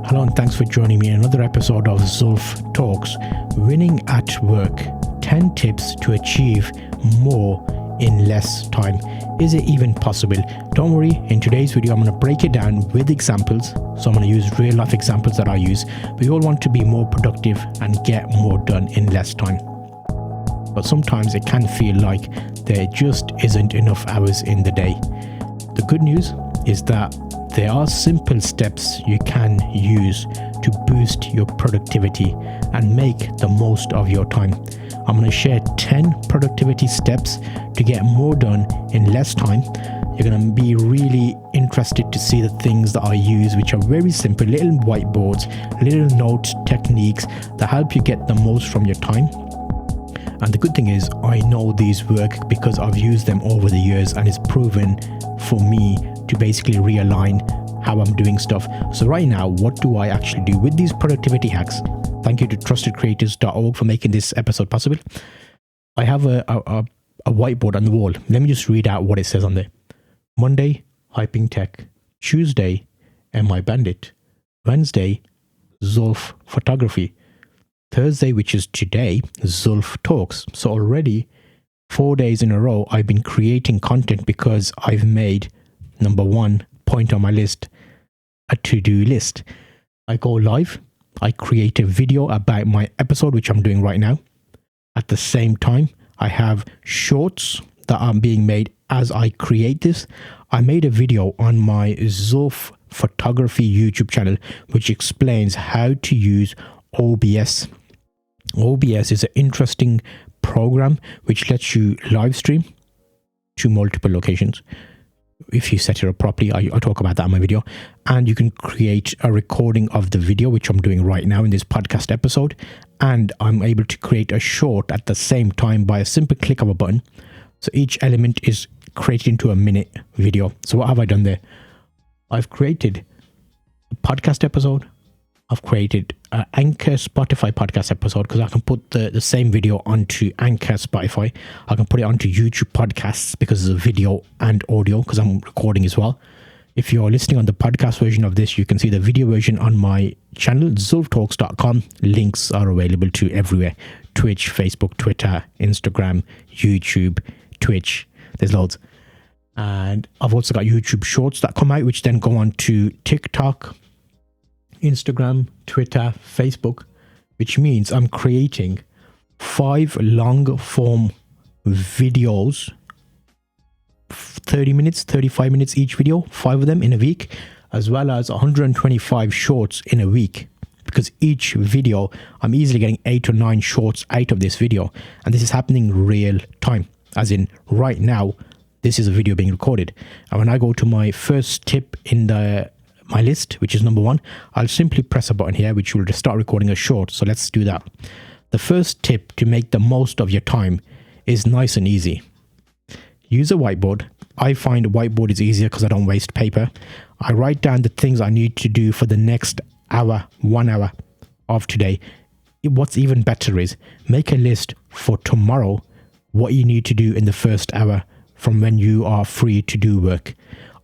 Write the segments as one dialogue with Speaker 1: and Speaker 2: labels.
Speaker 1: Hello and thanks for joining me in another episode of Zulf Talks, Winning at Work, 10 tips to achieve more in less time. Is it even possible? Don't worry, in today's video I'm going to break it down with examples. So I'm going to use real life examples that I use. We all want to be more productive and get more done in less time. But sometimes it can feel like there just isn't enough hours in the day. The good news is that there are simple steps you can use to boost your productivity and make the most of your time. I'm going to share 10 productivity steps to get more done in less time. You're going to be really interested to see the things that I use, which are very simple, little whiteboards, little note techniques that help you get the most from your time. And the good thing is I know these work because I've used them over the years and it's proven for me to basically realign how I'm doing stuff. So right now, what do I actually do with these productivity hacks? Thank you to trustedcreators.org for making this episode possible. I have a whiteboard on the wall. Let me just read out what it says on there. Monday, hyping tech. Tuesday, MI Bandit. Wednesday, Zulf photography. Thursday, which is today, Zulf talks. So already 4 days in a row, I've been creating content because I've made number one point on my list, a to-do list. I go live. I create a video about my episode, which I'm doing right now. At the same time, I have shorts that are being made as I create this. I made a video on my Zulf photography YouTube channel, which explains how to use OBS. OBS is an interesting program which lets you live stream to multiple locations. If you set it up properly, I talk about that in my video, and you can create a recording of the video, which I'm doing right now in this podcast episode, and I'm able to create a short at the same time by a simple click of a button. So each element is created into a minute video. So what have I done there? I've created a podcast episode. I've created an Anchor Spotify podcast episode because I can put the same video onto Anchor Spotify. I can put it onto YouTube podcasts because it's a video and audio because I'm recording as well. If you're listening on the podcast version of this, you can see the video version on my channel, zulftalks.com. Links are available to everywhere. Twitch, Facebook, Twitter, Instagram, YouTube, Twitch. There's loads. And I've also got YouTube shorts that come out, which then go on to TikTok, Instagram, Twitter, Facebook, which means I'm creating 5 long form videos, 30 minutes, 35 minutes each video, 5 of them in a week, as well as 125 shorts in a week. Because each video, I'm easily getting 8 or 9 shorts out of this video. And this is happening real time, as in right now, this is a video being recorded. And when I go to my first tip in my list, which is number 1, I'll simply press a button here, which will just start recording a short. So let's do that. The first tip to make the most of your time is nice and easy. Use a whiteboard. I find a whiteboard is easier because I don't waste paper. I write down the things I need to do for the next hour, 1 hour of today. What's even better is make a list for tomorrow, what you need to do in the first hour from when you are free to do work.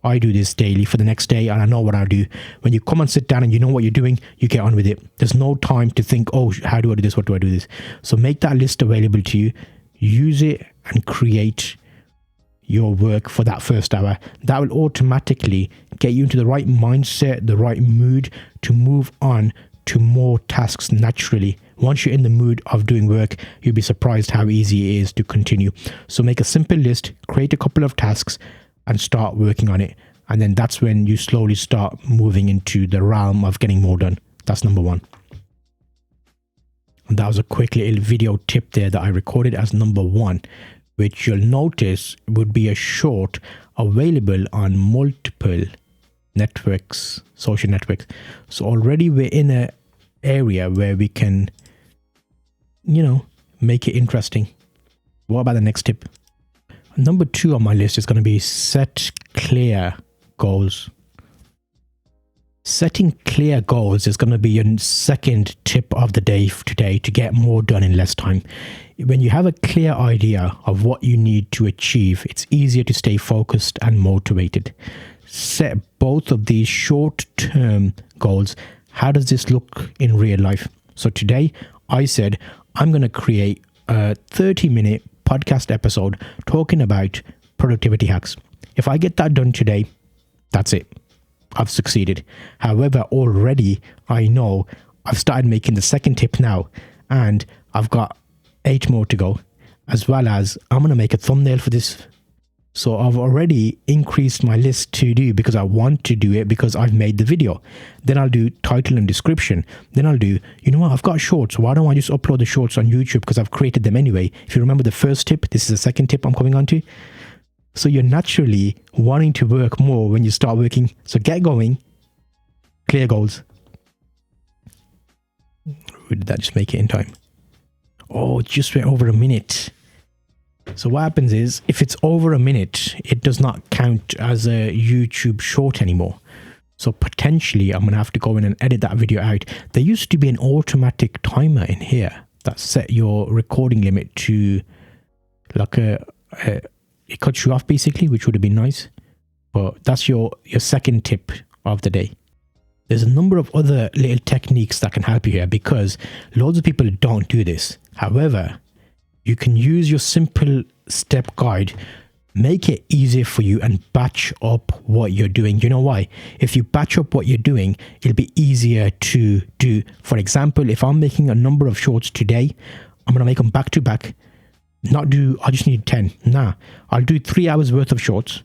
Speaker 1: I do this daily for the next day and I know what I do. When you come and sit down and you know what you're doing, you get on with it. There's no time to think, oh, how do I do this? What do I do this? So make that list available to you. Use it and create your work for that first hour. That will automatically get you into the right mindset, the right mood to move on to more tasks naturally. Once you're in the mood of doing work, you'll be surprised how easy it is to continue. So make a simple list, create a couple of tasks, and start working on it. And then that's when you slowly start moving into the realm of getting more done. That's number 1. And that was a quick little video tip there that I recorded as number 1, which you'll notice would be a short available on multiple networks, social networks. So already we're in an area where we can, make it interesting. What about the next tip? Number 2 on my list is going to be set clear goals. Setting clear goals is going to be your second tip of the day today to get more done in less time. When you have a clear idea of what you need to achieve, it's easier to stay focused and motivated. Set both of these short-term goals how does this look in real life? So today I said I'm going to create a 30-minute podcast episode talking about productivity hacks. If I get that done today, that's it. I've succeeded. However, already I know I've started making the second tip now, and I've got 8 more to go, as well as I'm going to make a thumbnail for this. So I've already increased my list to do because I want to do it because I've made the video. Then I'll do title and description. Then I'll do, you know what, I've got shorts. Why don't I just upload the shorts on YouTube because I've created them anyway. If you remember the first tip, this is the second tip I'm coming on to. So you're naturally wanting to work more when you start working. So get going, clear goals. Or did that just make it in time? Oh, it just went over a minute. So what happens is, if it's over a minute, it does not count as a YouTube short anymore. So potentially I'm going to have to go in and edit that video out. There used to be an automatic timer in here that set your recording limit to like it cuts you off basically, which would have been nice. But that's your second tip of the day. There's a number of other little techniques that can help you here because loads of people don't do this. However, you can use your simple step guide, make it easier for you and batch up what you're doing. You know why? If you batch up what you're doing, it'll be easier to do. For example, if I'm making a number of shorts today, I'm going to make them back to back. I just need 10. Nah, I'll do 3 hours worth of shorts.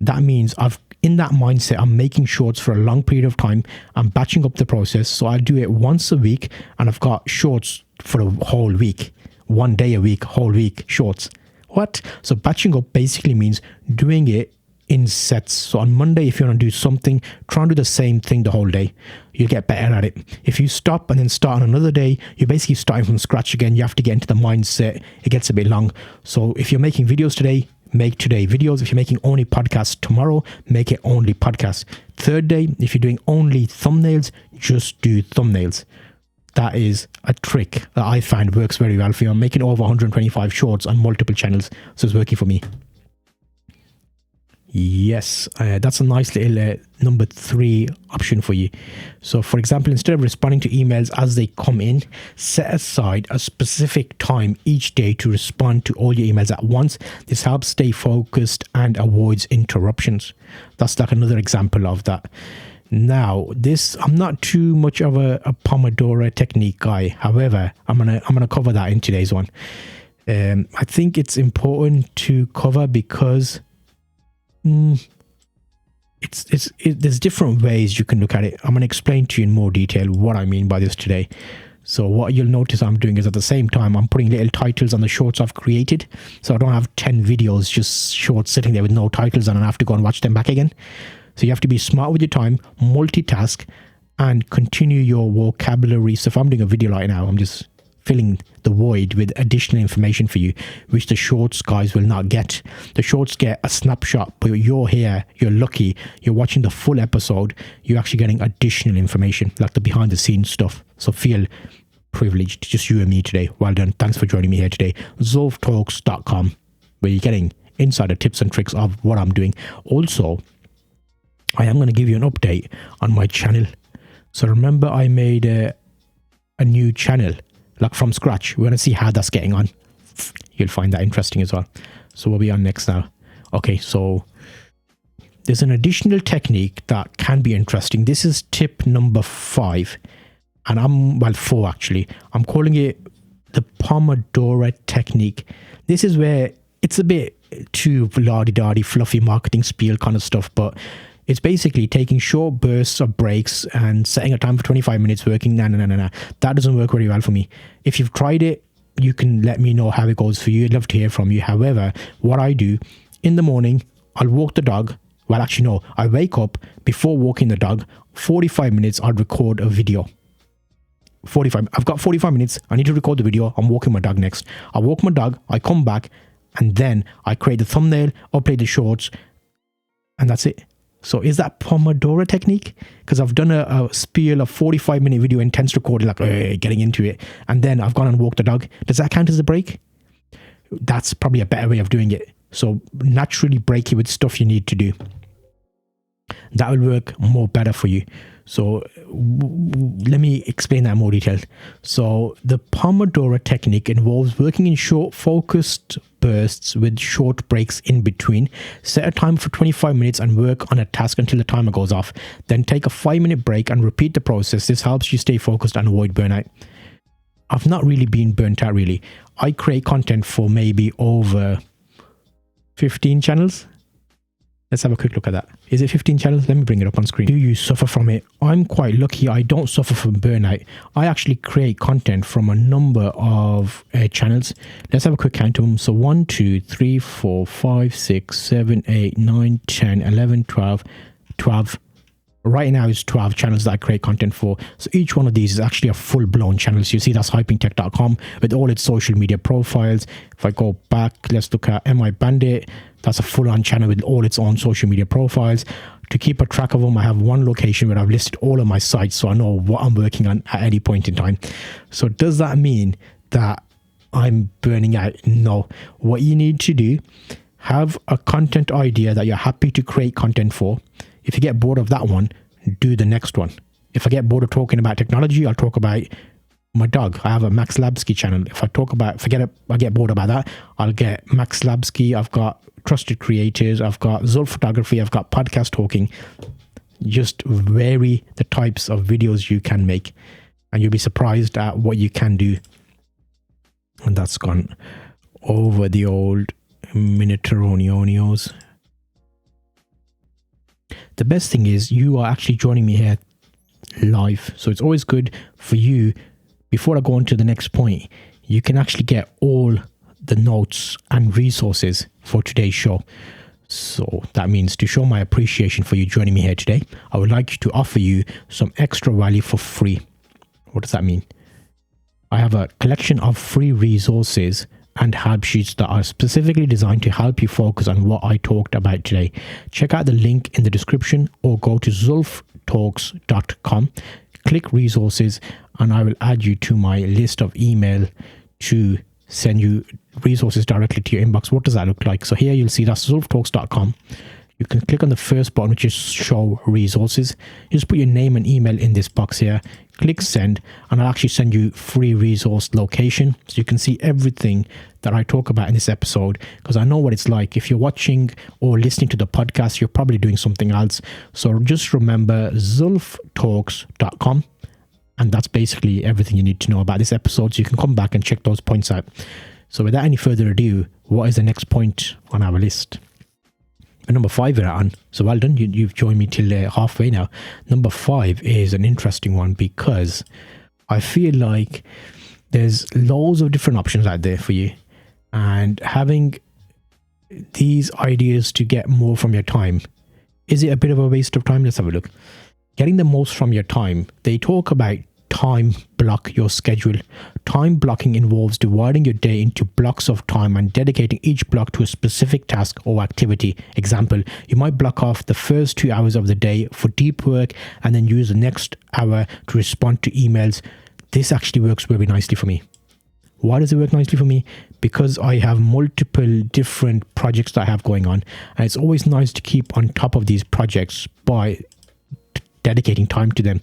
Speaker 1: That means in that mindset, I'm making shorts for a long period of time. I'm batching up the process. So I'll do it once a week and I've got shorts for a whole week. 1 day a week, whole week, shorts. What? So batching up basically means doing it in sets. So on Monday, if you want to do something, try and do the same thing the whole day. You'll get better at it. If you stop and then start on another day, you're basically starting from scratch again. You have to get into the mindset. It gets a bit long. So if you're making videos today, make today videos. If you're making only podcasts tomorrow, make it only podcasts. Third day, if you're doing only thumbnails, just do thumbnails. That is a trick that I find works very well for you. I'm making over 125 shorts on multiple channels, so it's working for me. Yes, that's a nice little number 3 option for you. So for example, instead of responding to emails as they come in, set aside a specific time each day to respond to all your emails at once. This helps stay focused and avoids interruptions. That's like another example of that. Now, I'm not too much of a Pomodoro technique guy. However, I'm gonna cover that in today's one. I think it's important to cover because there's different ways you can look at it. I'm gonna explain to you in more detail what I mean by this today. So what you'll notice I'm doing is at the same time I'm putting little titles on the shorts I've created. So I don't have 10 videos just shorts sitting there with no titles on and I have to go and watch them back again. So you have to be smart with your time, multitask, and continue your vocabulary. So if I'm doing a video right now, I'm just filling the void with additional information for you, which the shorts guys will not get. The shorts get a snapshot, but you're here, you're lucky, you're watching the full episode, you're actually getting additional information, like the behind the scenes stuff. So feel privileged, just you and me today. Well done. Thanks for joining me here today. Zulftalks.com, where you're getting insider tips and tricks of what I'm doing. Also, I am going to give you an update on my channel. So remember I made a new channel, like from scratch. We're going to see how that's getting on. You'll find that interesting as well. So what are we on next now? Okay, so there's an additional technique that can be interesting. This is tip number 5. And 4 actually. I'm calling it the Pomodoro technique. This is where it's a bit too la-di-da-di, fluffy marketing spiel kind of stuff, but it's basically taking short bursts of breaks and setting a time for 25 minutes working. Nah. That doesn't work very well for me. If you've tried it, you can let me know how it goes for you. I'd love to hear from you. However, what I do in the morning, I'll walk the dog. Well, actually, no. I wake up before walking the dog. 45 minutes, I'll record a video. 45. I've got 45 minutes. I need to record the video. I'm walking my dog next. I walk my dog. I come back. And then I create the thumbnail, upload the shorts. And that's it. So is that Pomodoro technique? Because I've done a spiel of 45-minute video intense recording, like getting into it. And then I've gone and walked the dog. Does that count as a break? That's probably a better way of doing it. So naturally break it with stuff you need to do. That will work more better for you. So let me explain that in more detail. So the Pomodoro technique involves working in short, focused bursts with short breaks in between. Set a timer for 25 minutes and work on a task until the timer goes off. Then take a 5-minute break and repeat the process. This helps you stay focused and avoid burnout. I've not really been burnt out really. I create content for maybe over 15 channels. Let's have a quick look at that. Is it 15 channels? Let me bring it up on screen. Do you suffer from it? I'm quite lucky. I don't suffer from burnout. I actually create content from a number of channels. Let's have a quick count of them. So 1, 2, 3, 4, 5, 6, 7, 8, 9, 10, 11, 12. Right now it's 12 channels that I create content for. So each one of these is actually a full-blown channel. So you see that's hypingtech.com with all its social media profiles. If I go back, let's look at MI Bandit. That's a full-on channel with all its own social media profiles. To keep a track of them, I have one location where I've listed all of my sites so I know what I'm working on at any point in time. So does that mean that I'm burning out? No. What you need to do, have a content idea that you're happy to create content for. If you get bored of that one, do the next one. If I get bored of talking about technology, I'll talk about my dog. I have a Max Labsky channel. If I get bored about that, I'll get Max Labsky. I've got Trusted Creators. I've got Zulf Photography. I've got podcast talking. Just vary the types of videos you can make and you'll be surprised at what you can do. And that's gone over the old Miniteronionios. The best thing is you are actually joining me here live. So it's always good for you, before I go on to the next point, you can actually get all the notes and resources for today's show. So that means to show my appreciation for you joining me here today, I would like to offer you some extra value for free. What does that mean? I have a collection of free resources and help sheets that are specifically designed to help you focus on what I talked about today. Check out the link in the description or go to zulftalks.com, click resources, and I will add you to my list of email to send you resources directly to your inbox. What does that look like? So here you'll see that's zulftalks.com. You can click on the first button, which is show resources. You just put your name and email in this box here, click send, and I'll actually send you free resource location. So you can see everything that I talk about in this episode, because I know what it's like. If you're watching or listening to the podcast, you're probably doing something else. So just remember zulftalks.com. And that's basically everything you need to know about this episode. So you can come back and check those points out. So without any further ado, what is the next point on our list? Number 5 we're on. So well done. You've joined me till halfway now. Number 5 is an interesting one because I feel like there's loads of different options out there for you. And having these ideas to get more from your time, is it a bit of a waste of time? Let's have a look. Getting the most from your time. They talk about time block your schedule. Time blocking involves dividing your day into blocks of time and dedicating each block to a specific task or activity. Example, you might block off the first 2 hours of the day for deep work and then use the next hour to respond to emails. This actually works very nicely for me. Why does it work nicely for me? Because I have multiple different projects that I have going on, and it's always nice to keep on top of these projects by dedicating time to them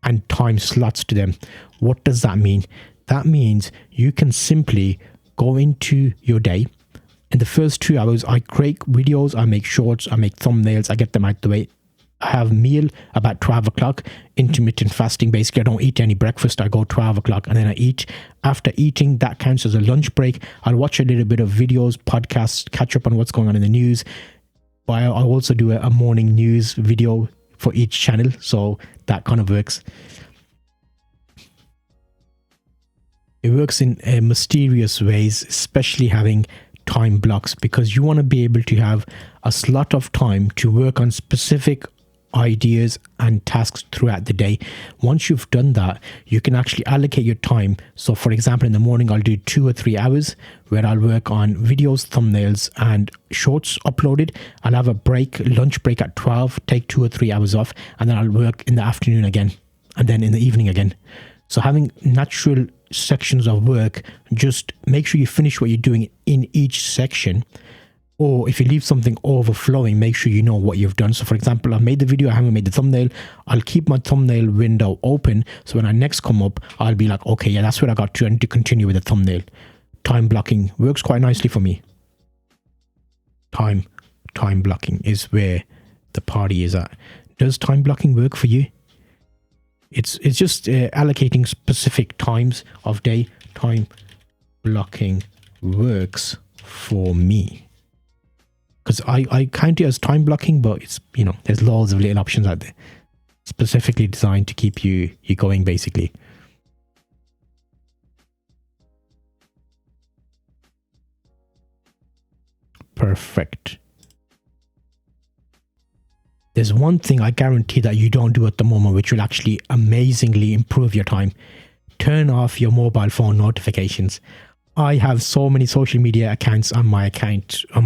Speaker 1: and time slots to them. What does that mean? That means you can simply go into your day. In the first 2 hours, I create videos, I make shorts, I make thumbnails, I get them out the way. I have meal about 12 o'clock, intermittent fasting. Basically, I don't eat any breakfast. I go 12 o'clock and then I eat. After eating, that counts as a lunch break. I'll watch a little bit of videos, podcasts, catch up on what's going on in the news. But I also do a morning news video for each channel. So that kind of works. It works in mysterious ways, especially having time blocks, because you want to be able to have a slot of time to work on specific ideas and tasks throughout the day. Once you've done that, you can actually allocate your time. So for example, in the morning, I'll do 2 or 3 hours where I'll work on videos, thumbnails, and shorts uploaded. I'll have a break, lunch break at 12, take 2 or 3 hours off, and then I'll work in the afternoon again, and then in the evening again. So having natural sections of work, just make sure you finish what you're doing in each section. Or if you leave something overflowing, make sure you know what you've done. So for example, I've made the video, I haven't made the thumbnail. I'll keep my thumbnail window open. So when I next come up, I'll be like, okay, yeah, that's where I got to. I need to continue with the thumbnail. Time blocking works quite nicely for me. Time blocking is where the party is at. Does time blocking work for you? It's just allocating specific times of day. Time blocking works for me. Because I count it as time blocking, but it's, you know, there's loads of little options out there specifically designed to keep you going, basically. Perfect. There's one thing I guarantee that you don't do at the moment, which will actually amazingly improve your time. Turn off your mobile phone notifications. I have so many social media accounts on my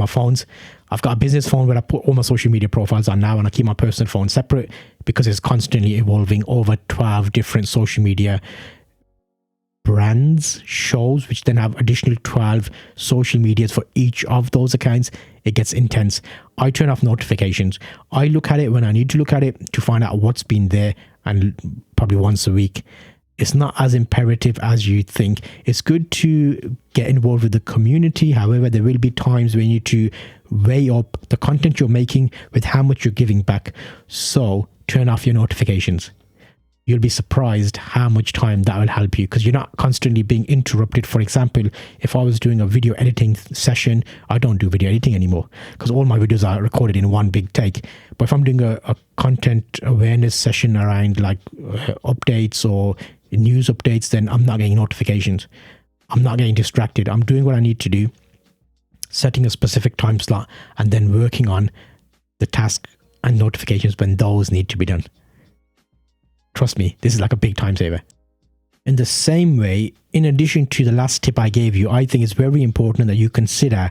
Speaker 1: phones. I've got a business phone where I put all my social media profiles on now, and I keep my personal phone separate because it's constantly evolving. Over 12 different social media brands, shows, which then have additional 12 social medias for each of those accounts. It gets intense. I turn off notifications. I look at it when I need to look at it to find out what's been there, and probably once a week. It's not as imperative as you think. It's good to get involved with the community. However, there will be times when you need to weigh up the content you're making with how much you're giving back. So turn off your notifications. You'll be surprised how much time that will help you, because you're not constantly being interrupted. For example, if I was doing a video editing session, I don't do video editing anymore because all my videos are recorded in one big take. But if I'm doing a content awareness session around like updates or news updates, then I'm not getting notifications. I'm not getting distracted. I'm doing what I need to do, setting a specific time slot, and then working on the task and notifications when those need to be done. Trust me, this is like a big time saver. In the same way, in addition to the last tip I gave you, I think it's very important that you consider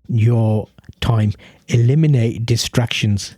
Speaker 1: your time. Eliminate distractions.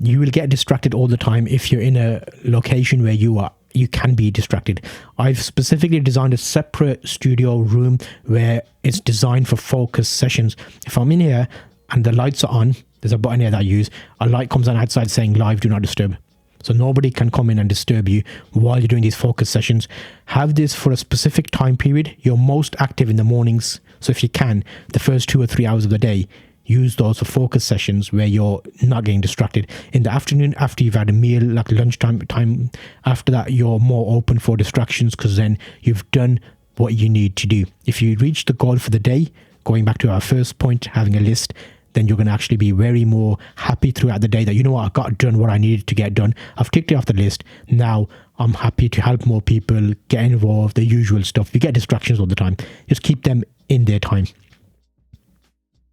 Speaker 1: You will get distracted all the time if you're in a location where you can be distracted. I've specifically designed a separate studio room where it's designed for focus sessions. If I'm in here and the lights are on, there's a button here that I use. A light comes on outside saying live, do not disturb. So nobody can come in and disturb you while you're doing these focus sessions. Have this for a specific time period. You're most active in the mornings. So if you can, the first 2 or 3 hours of the day, use those for focus sessions where you're not getting distracted. In the afternoon, after you've had a meal, like lunchtime time, after that, you're more open for distractions because then you've done what you need to do. If you reach the goal for the day, going back to our first point, having a list, then you're going to actually be very more happy throughout the day that, you know what, I got done what I needed to get done. I've ticked it off the list. Now I'm happy to help more people, get involved, the usual stuff. You get distractions all the time. Just keep them in their time,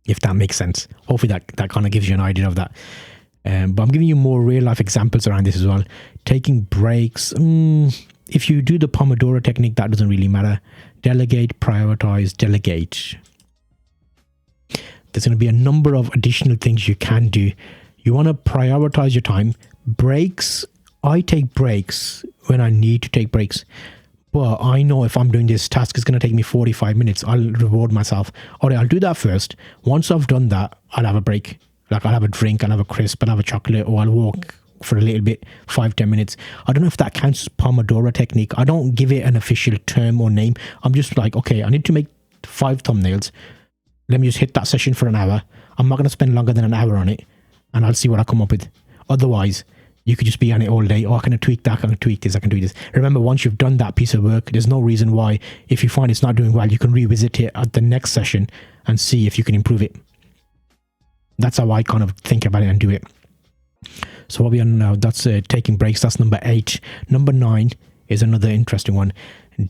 Speaker 1: if that makes sense. Hopefully that kind of gives you an idea of that. But I'm giving you more real life examples around this as well. Taking breaks. If you do the Pomodoro technique, that doesn't really matter. Delegate, prioritize, delegate. There's going to be a number of additional things you can do. You want to prioritize your time. Breaks. I take breaks when I need to take breaks. But I know if I'm doing this task, it's going to take me 45 minutes. I'll reward myself. All right, I'll do that first. Once I've done that, I'll have a break. Like I'll have a drink, I'll have a crisp, I'll have a chocolate, or I'll walk for a little bit, 5-10 minutes. I don't know if that counts as Pomodoro technique. I don't give it an official term or name. I'm just like, okay, I need to make 5 thumbnails. Let me just hit that session for an hour. I'm not going to spend longer than an hour on it, and I'll see what I come up with. Otherwise, you could just be on it all day. Oh, I can tweak that, I can tweak this, I can do this. Remember, once you've done that piece of work, there's no reason why, if you find it's not doing well, you can revisit it at the next session and see if you can improve it. That's how I kind of think about it and do it. So what we are now, that's taking breaks. That's number 8. Number 9 is another interesting one.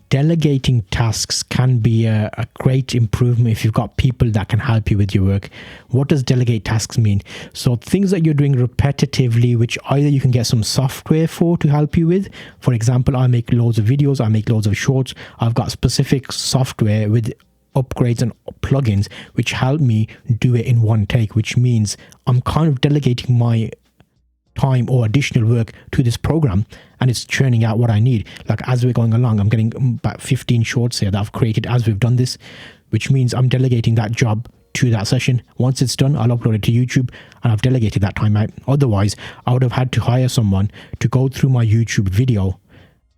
Speaker 1: Delegating tasks can be a great improvement if you've got people that can help you with your work. What does delegate tasks mean? So things that you're doing repetitively, which either you can get some software for to help you with. For example, I make loads of videos, I make loads of shorts. I've got specific software with upgrades and plugins which help me do it in one take, which means I'm kind of delegating my time or additional work to this program, and it's churning out what I need. Like as we're going along, I'm getting about 15 shorts here that I've created as we've done this, which means I'm delegating that job to that session. Once it's done, I'll upload it to YouTube, and I've delegated that time out. Otherwise, I would have had to hire someone to go through my YouTube video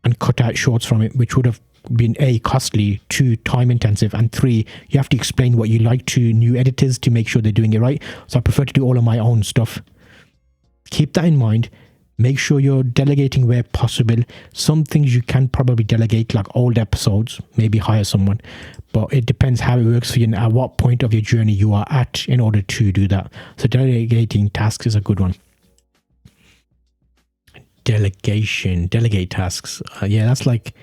Speaker 1: and cut out shorts from it, which would have been A, costly, 2, time intensive, and 3, you have to explain what you like to new editors to make sure they're doing it right. So I prefer to do all of my own stuff. Keep that in mind. Make sure you're delegating where possible. Some things you can probably delegate, like old episodes, maybe hire someone, but it depends how it works for you and at what point of your journey you are at in order to do that. So delegating tasks is a good one. Delegate tasks. Yeah, that's like,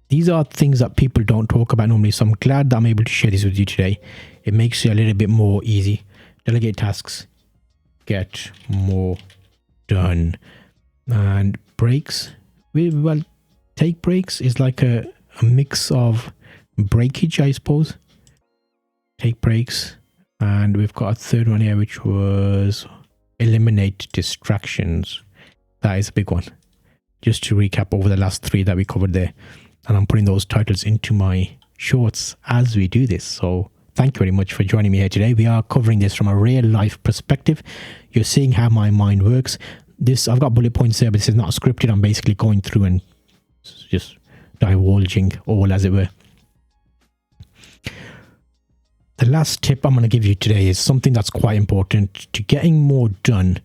Speaker 1: these are things that people don't talk about normally. So I'm glad that I'm able to share this with you today. It makes it a little bit more easy. Delegate tasks, get more done. And breaks, well, take breaks is like a mix of breakage, I suppose. Take breaks. And we've got a third one here, which was eliminate distractions. That is a big one. Just to recap over the last 3 that we covered there. And I'm putting those titles into my shorts as we do this. So thank you very much for joining me here today. We are covering this from a real life perspective. You're seeing how my mind works. I've got bullet points there, but this is not scripted. I'm basically going through and just divulging all, as it were. The last tip I'm going to give you today is something that's quite important. To getting more done,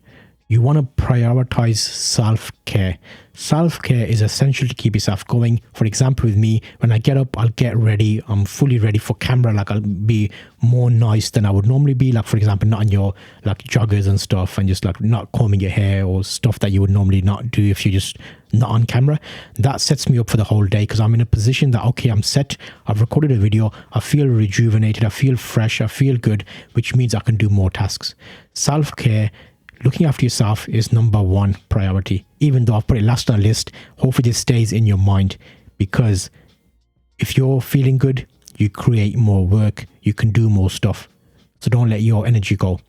Speaker 1: you want to prioritize self-care. Self-care is essential to keep yourself going. For example, with me, when I get up, I'll get ready. I'm fully ready for camera. Like, I'll be more nice than I would normally be. Like, for example, not in your like joggers and stuff, and just like not combing your hair or stuff that you would normally not do if you're just not on camera. That sets me up for the whole day, because I'm in a position that, okay, I'm set. I've recorded a video. I feel rejuvenated. I feel fresh. I feel good, which means I can do more tasks. Self-care, looking after yourself, is number 1 priority. Even though I've put it last on the list, hopefully this stays in your mind, because if you're feeling good, you create more work, you can do more stuff. So don't let your energy go.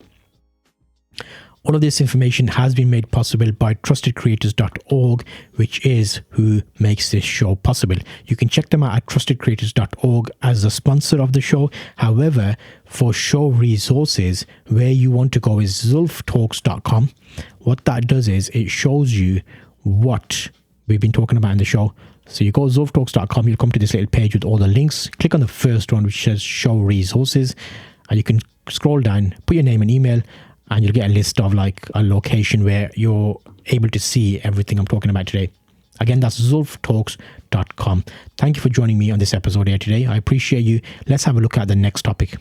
Speaker 1: All of this information has been made possible by trustedcreators.org, which is who makes this show possible. You can check them out at trustedcreators.org as a sponsor of the show. However, for show resources, where you want to go is zulftalks.com. What that does is it shows you what we've been talking about in the show. So you go to zulftalks.com, you'll come to this little page with all the links. Click on the first one, which says show resources, and you can scroll down, put your name and email, and you'll get a list of like a location where you're able to see everything I'm talking about today. Again, that's zulftalks.com. Thank you for joining me on this episode here today. I appreciate you. Let's have a look at the next topic.